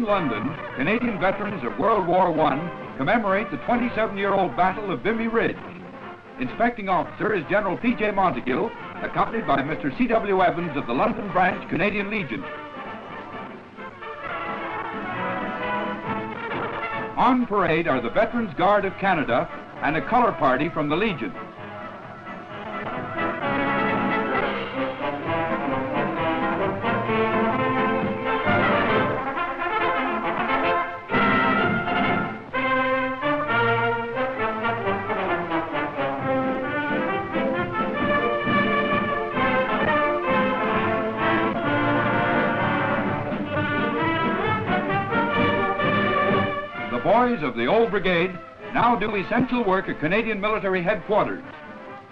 London, Canadian veterans of World War I commemorate the 27-year-old Battle of Vimy Ridge. Inspecting officer is General P.J. Montague, accompanied by Mr. C.W. Evans of the London Branch, Canadian Legion. On parade are the Veterans Guard of Canada and a color party from the Legion. The boys of the old brigade now do essential work at Canadian military headquarters.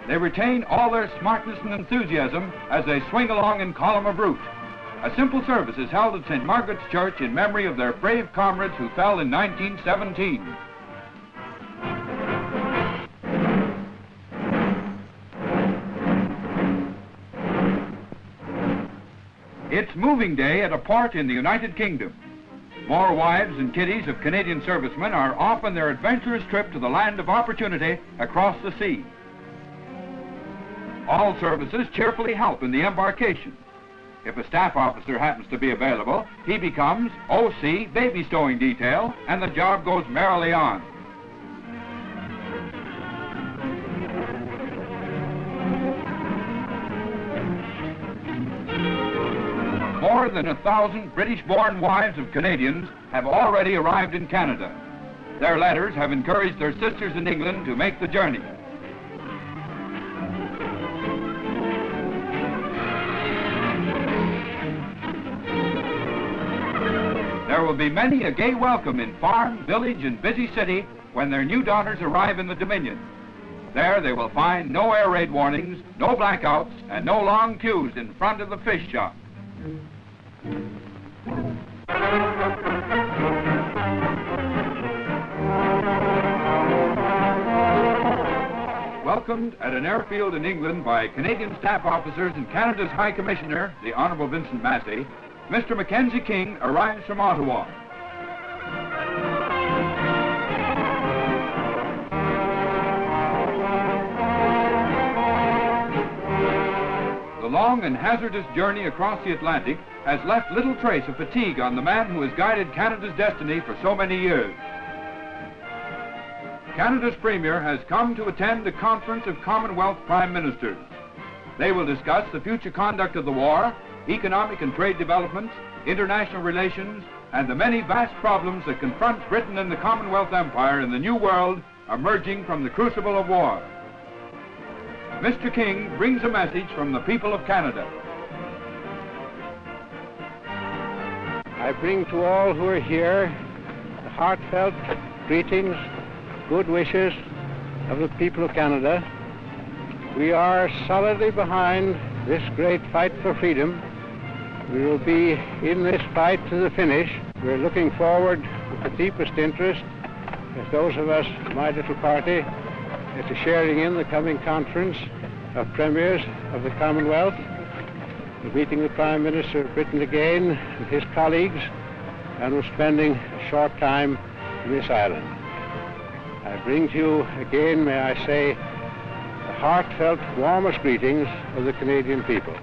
They retain all their smartness and enthusiasm as they swing along in column of route. A simple service is held at St. Margaret's Church in memory of their brave comrades who fell in 1917. It's moving day at a port in the United Kingdom. More wives and kiddies of Canadian servicemen are off on their adventurous trip to the land of opportunity across the sea. All services cheerfully help in the embarkation. If a staff officer happens to be available, he becomes OC baby stowing detail, and the job goes merrily on. More than 1,000 British-born wives of Canadians have already arrived in Canada. Their letters have encouraged their sisters in England to make the journey. There will be many a gay welcome in farm, village, and busy city when their new daughters arrive in the Dominion. There they will find no air raid warnings, no blackouts, and no long queues in front of the fish shop. Welcomed at an airfield in England by Canadian staff officers and Canada's High Commissioner, the Honourable Vincent Massey, Mr. Mackenzie King arrives from Ottawa. The long and hazardous journey across the Atlantic has left little trace of fatigue on the man who has guided Canada's destiny for so many years. Canada's Premier has come to attend a conference of Commonwealth Prime Ministers. They will discuss the future conduct of the war, economic and trade developments, international relations, and the many vast problems that confront Britain and the Commonwealth Empire in the new world emerging from the crucible of war. Mr. King brings a message from the people of Canada. I bring to all who are here the heartfelt greetings, good wishes of the people of Canada. We are solidly behind this great fight for freedom. We will be in this fight to the finish. We're looking forward with the deepest interest, as those of us, my little party, to sharing in the coming conference of premiers of the Commonwealth, meeting the Prime Minister of Britain again with his colleagues, and we're spending a short time in this island. I bring to you again, may I say, the heartfelt, warmest greetings of the Canadian people.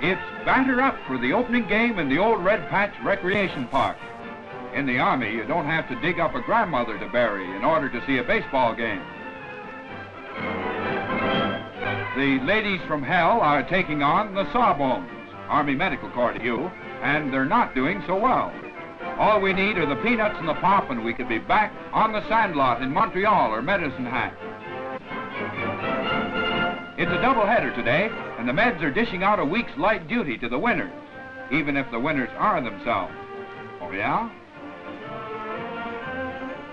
It's batter up for the opening game in the old Red Patch Recreation Park. In the Army, you don't have to dig up a grandmother to bury in order to see a baseball game. The ladies from hell are taking on the Sawbones, Army Medical Corps to you, and they're not doing so well. All we need are the peanuts and the pop, and we could be back on the sandlot in Montreal or Medicine Hat. It's a doubleheader today, and the Meds are dishing out a week's light duty to the winners, even if the winners are themselves. Oh, yeah?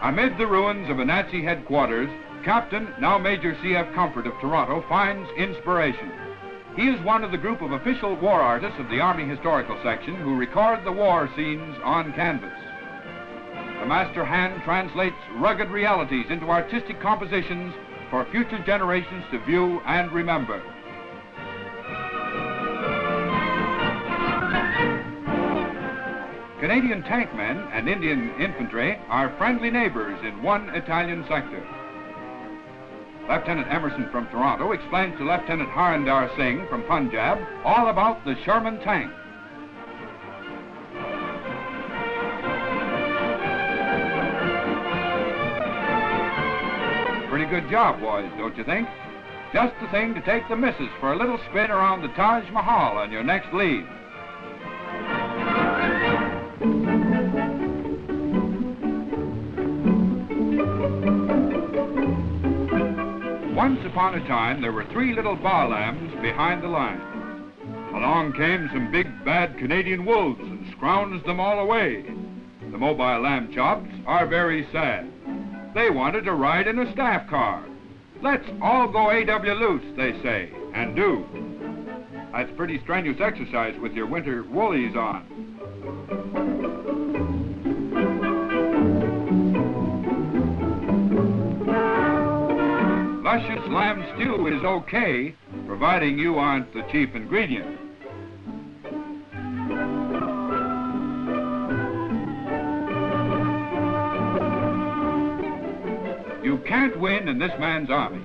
Amid the ruins of a Nazi headquarters, Captain, now Major C.F. Comfort of Toronto, finds inspiration. He is one of the group of official war artists of the Army Historical Section who record the war scenes on canvas. The master hand translates rugged realities into artistic compositions for future generations to view and remember. Canadian tank men and Indian infantry are friendly neighbors in one Italian sector. Lieutenant Emerson from Toronto explains to Lieutenant Harinder Singh from Punjab all about the Sherman Tank. Pretty good job, boys, don't you think? Just the thing to take the missus for a little spin around the Taj Mahal on your next leave. Once upon a time, there were 3 little bar lambs behind the line. Along came some big, bad Canadian wolves and scrounged them all away. The mobile lamb chops are very sad. They wanted to ride in a staff car. Let's all go A.W. loose, they say, and do. That's pretty strenuous exercise with your winter woolies on. Luscious lamb stew is okay, providing you aren't the chief ingredient. You can't win in this man's army.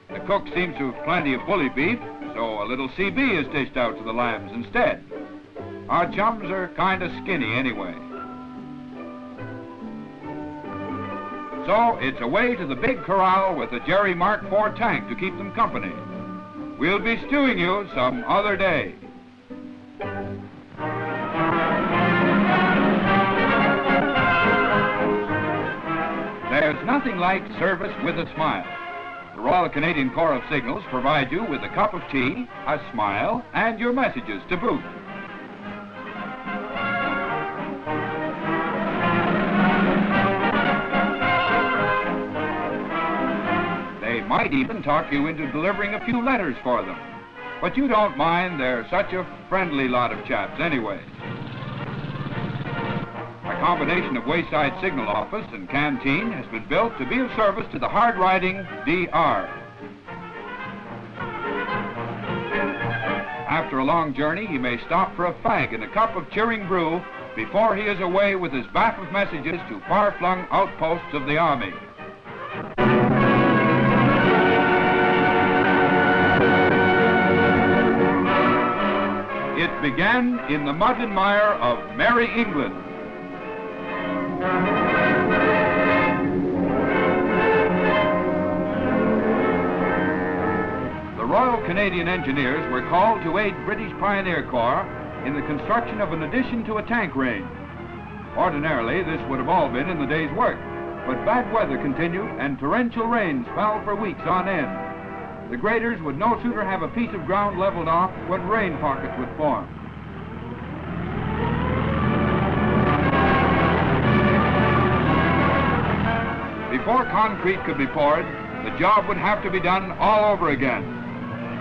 The cook seems to have plenty of bully beef, so a little CB is dished out to the lambs instead. Our chums are kind of skinny anyway. So it's away to the big corral with a Jerry Mark IV tank to keep them company. We'll be stewing you some other day. There's nothing like service with a smile. The Royal Canadian Corps of Signals provide you with a cup of tea, a smile, and your messages to boot. They might even talk you into delivering a few letters for them. But you don't mind, they're such a friendly lot of chaps anyway. A combination of wayside signal office and canteen has been built to be of service to the hard-riding DR. After a long journey, he may stop for a fag and a cup of cheering brew before he is away with his bath of messages to far-flung outposts of the Army. It began in the mud and mire of merry England. The Royal Canadian Engineers were called to aid British Pioneer Corps in the construction of an addition to a tank range. Ordinarily, this would have all been in the day's work, but bad weather continued and torrential rains fell for weeks on end. The graders would no sooner have a piece of ground leveled off when rain pockets would form. Before concrete could be poured, the job would have to be done all over again.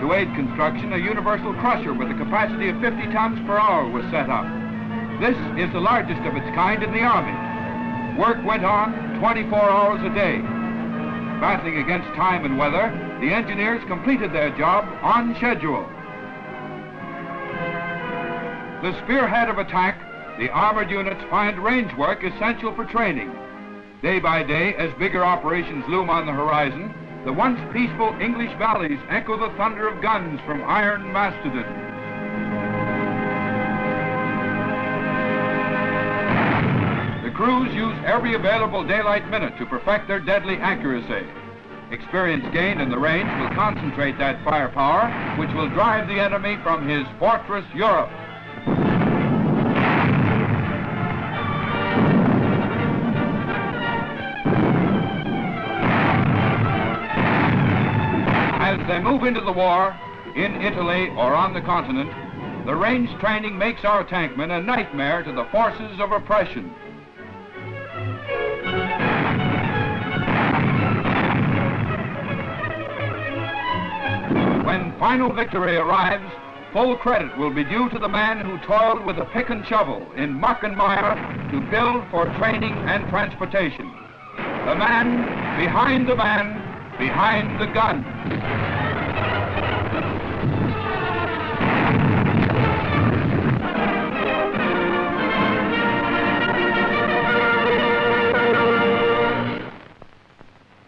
To aid construction, a universal crusher with a capacity of 50 tons per hour was set up. This is the largest of its kind in the Army. Work went on 24 hours a day. Battling against time and weather, the engineers completed their job on schedule. The spearhead of attack, the armored units find range work essential for training. Day by day, as bigger operations loom on the horizon, the once peaceful English valleys echo the thunder of guns from Iron Mastodon. The crews use every available daylight minute to perfect their deadly accuracy. Experience gained in the range will concentrate that firepower, which will drive the enemy from his fortress Europe. As they move into the war, in Italy or on the continent, the range training makes our tankmen a nightmare to the forces of oppression. When final victory arrives, full credit will be due to the man who toiled with a pick and shovel in muck and mire to build for training and transportation. The man behind the gun.